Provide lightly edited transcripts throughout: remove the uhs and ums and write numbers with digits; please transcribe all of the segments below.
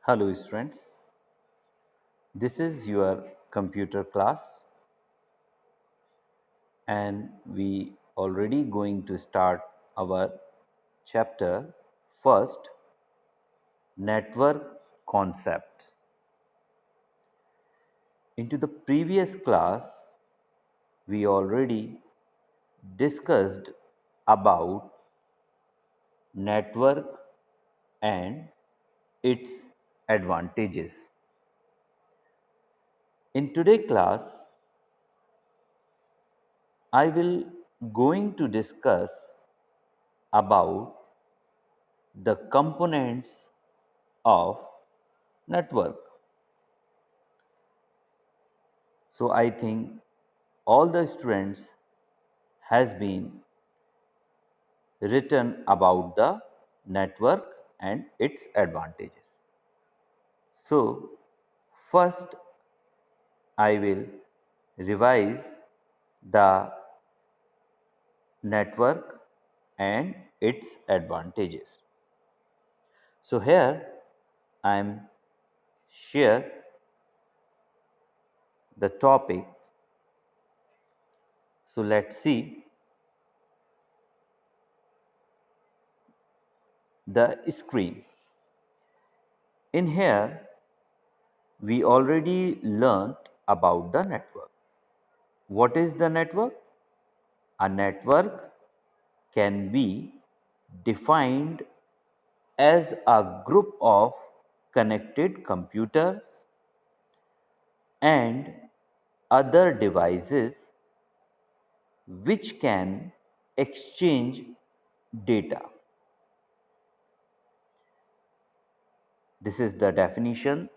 Hello students, this is your computer class and we already going to start our chapter first, network concepts. Into the previous class we already discussed about network and its advantages. In today class I will going to discuss about the components of network. So I think all the students has been written about the network and its advantages. So first I will revise the network and its advantages. So here I am share the topic. So let's see the screen. In here we already learnt about the network. What is the network? A network can be defined as a group of connected computers and other devices which can exchange data. This is the definition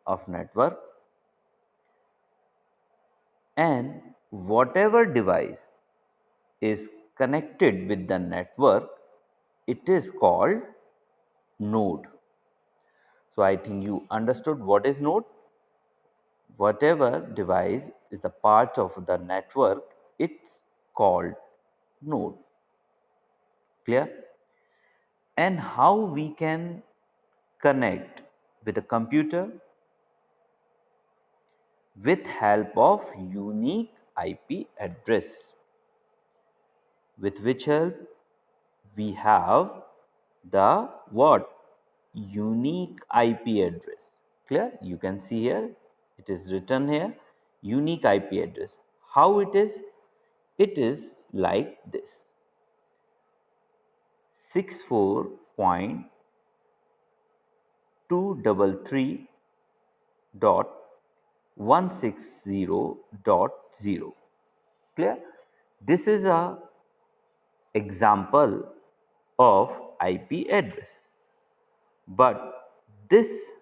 of network, and whatever device is connected with the network, it is called node. So I think you understood what is node. Whatever device is the part of the network, it's called node. Clear? And how we can connect with a computer with help of unique IP address, with which help we have the what? Unique IP address. Clear? You can see here, it is written here, unique IP address. How it is? It is like this: 64.233.160.0. Clear? This is a example of IP address, but this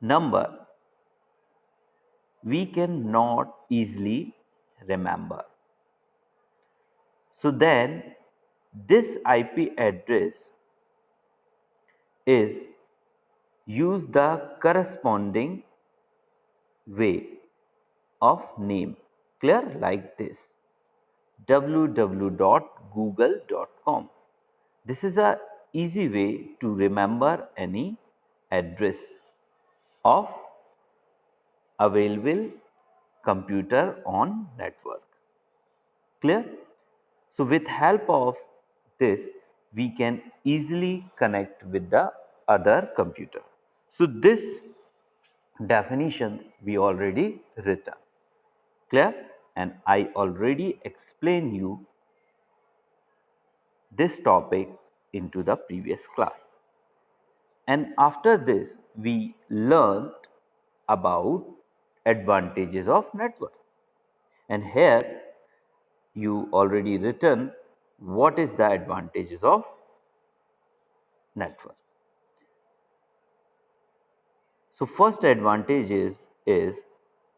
number we cannot easily remember. So then this IP address is use the corresponding way of name. Clear? Like this: www.google.com. This is a easy way to remember any address of available computer on network. Clear? So with help of this we can easily connect with the other computer. So this definitions we already written. Clear? And I already explained you this topic into the previous class. And after this we learned about advantages of network. And here you already written what is the advantages of network. So first advantage is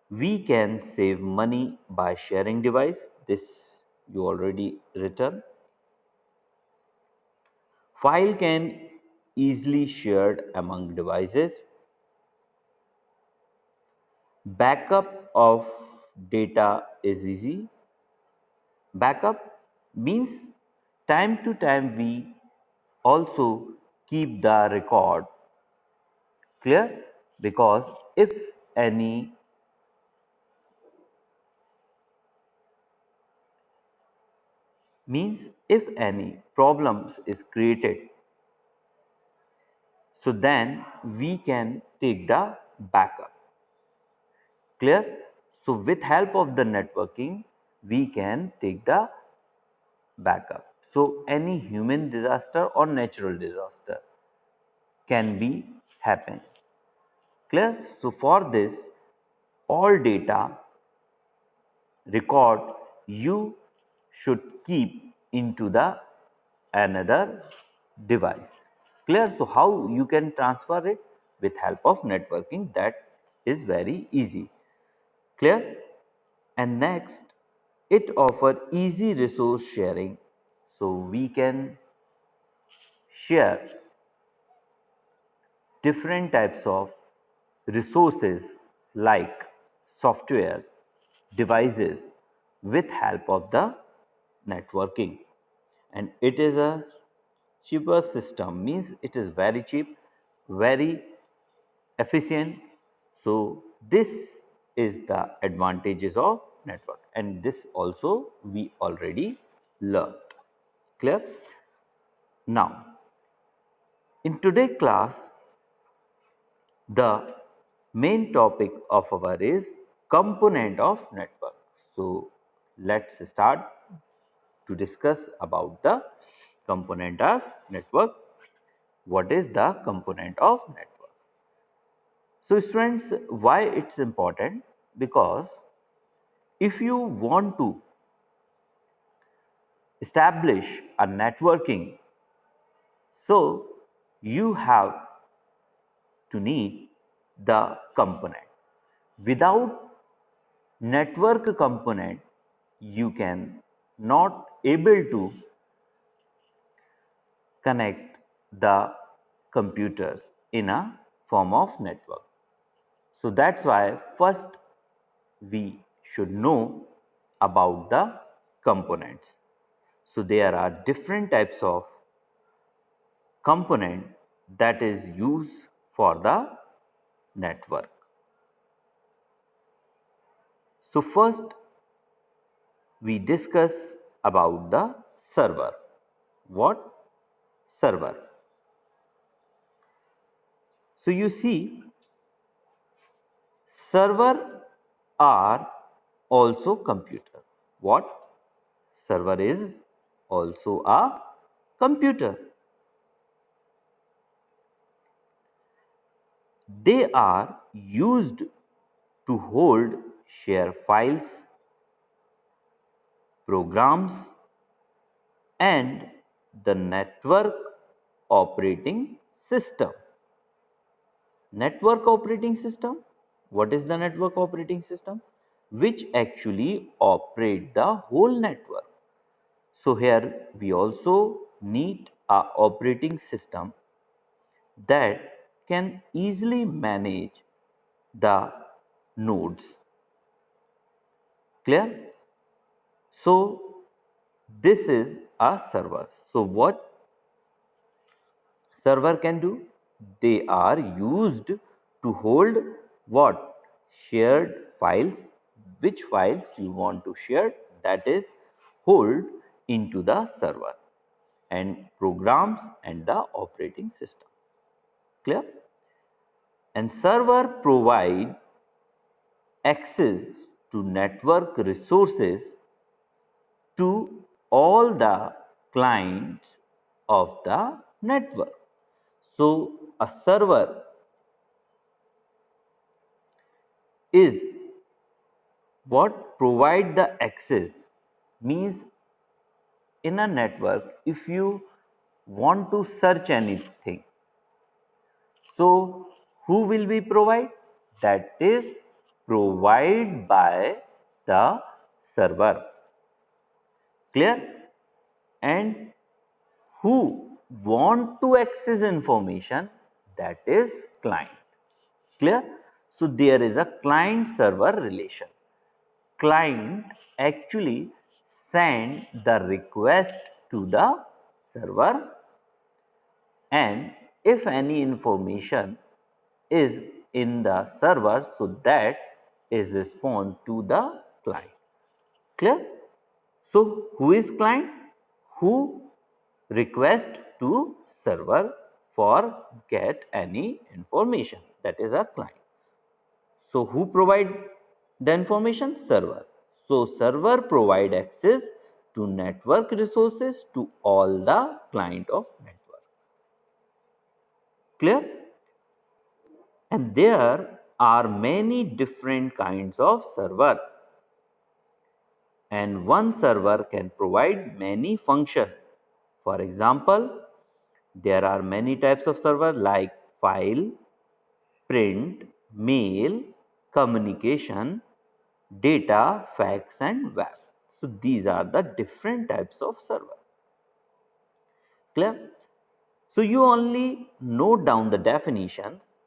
we can save money by sharing device. This you already written. File can easily shared among devices. Backup of data is easy. Backup means time to time we also keep the record Clear? Because if any means if any problems is created, so then we can take the backup. Clear? So with help of the networking, we can take the backup. So any human disaster or natural disaster can be happen. Clear? So for this, all data record you should keep into the another device. Clear? So how you can transfer it? With help of networking, that is very easy. Clear? And next, it offer easy resource sharing. So we can share different types of resources like software, devices with help of the networking. And it is a cheaper system, means it is very cheap, very efficient. So this is the advantages of network, and this also we already learned. Clear? Now in today class, the main topic of our is component of network. So let's start to discuss about the component of network. What is the component of network? So students, why it's important? Because if you want to establish a networking, so you have to need the component. Without network component, you can not able to connect the computers in a form of network. So that's why first we should know about the components. So there are different types of component that is used for the network. So first we discuss about the server. What? Server. So you see, server are also computer. What? Server is also a computer. They are used to hold, share files, programs, and the network operating system. Network operating system. What is the network operating system? Which actually operate the whole network. So here we also need a operating system that can easily manage the nodes. Clear? So this is a server. So what server can do? They are used to hold what? Shared files. Which files you want to share? That is hold into the server, and programs and the operating system. Clear? And server provide access to network resources to all the clients of the network. So a server is what provide the access, means in a network if you want to search anything, so who will be provide? That is provided by the server. Clear? And who want to access information? That is client. Clear? So there is a client server relation. Client actually send the request to the server, and if any information is in the server, so that is respond to the client. Clear? So who is client? Who request to server for get any information, that is a client. So who provide the information? Server. So server provide access to network resources to all the client of network. Clear? And there are many different kinds of server, and one server can provide many function. For example, there are many types of server like file, print, mail, communication, data, fax and web. So these are the different types of server. Clear? So you only note down the definitions.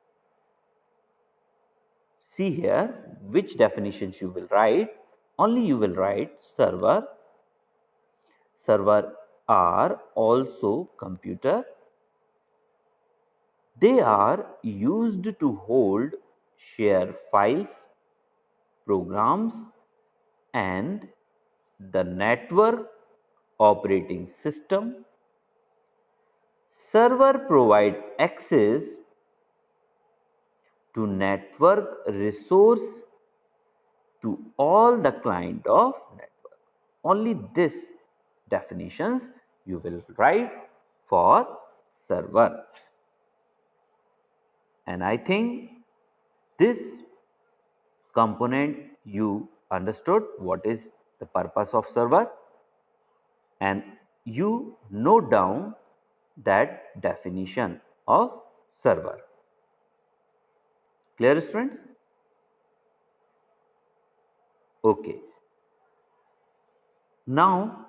See here which definitions you will write. Only you will write server. Server are also computer. They are used to hold, share files, programs and the network operating system. Server provide access to network resource to all the client of network. Only this definitions you will write for server. And I think this component you understood what is the purpose of server, and you note down that definition of server. Clear, students? Okay. Now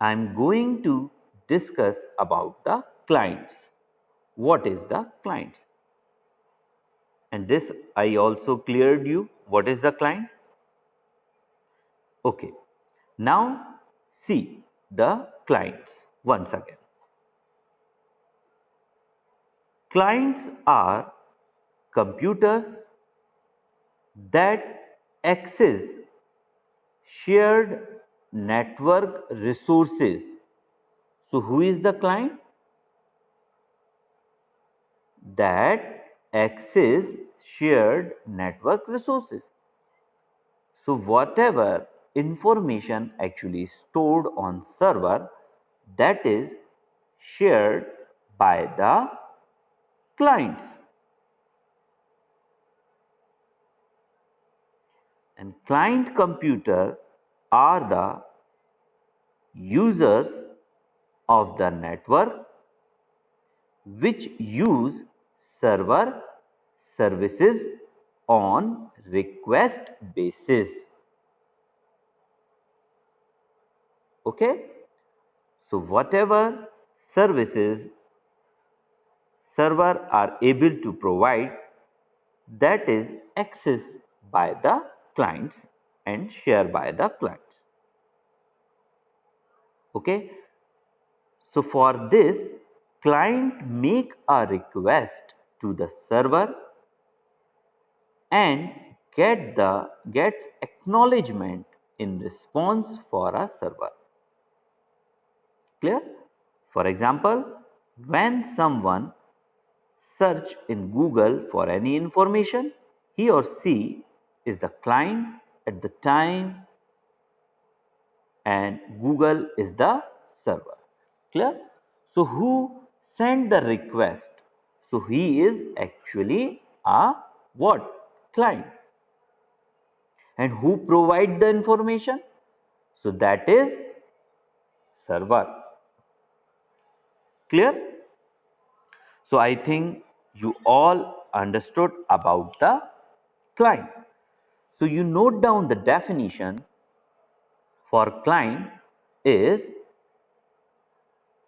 I am going to discuss about the clients. What is the clients? And this I also cleared you. What is the client? Okay. Now see the clients once again. Clients are computers that access shared network resources. So who is the client? That access shared network resources. So whatever information actually stored on server, that is shared by the clients. And client computer are the users of the network which use server services on request basis. Okay? So whatever services server are able to provide, that is accessed by the clients and shared by the clients. Okay? So for this, client make a request to the server and gets acknowledgement in response for a server. Clear? For example, when someone search in Google for any information, he or she is the client at the time and Google is the server. Clear? So who sent the request? So he is actually a what? Client. And who provide the information? So that is server. Clear? So I think you all understood about the client. So you note down the definition for client is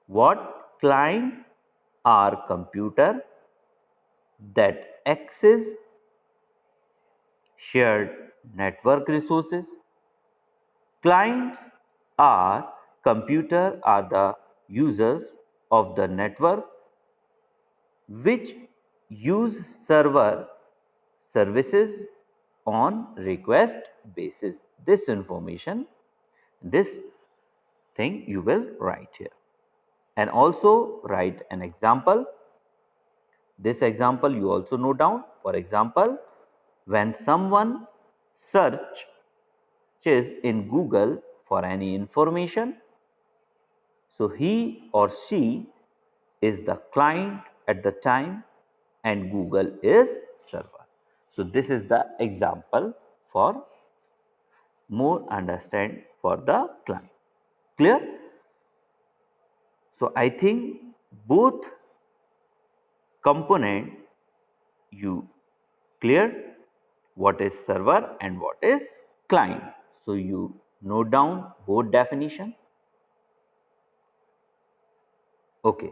what? Client are computer that access shared network resources. Clients are computer are the users of the network which use server services on request basis. This information, this thing you will write here, and also write an example. This example you also note down. For example, when someone searches in Google for any information, so he or she is the client at the time and Google is server. So this is the example for more understand for the client. Clear? So I think both component you clear what is server and what is client. So you note down both definition. Okay.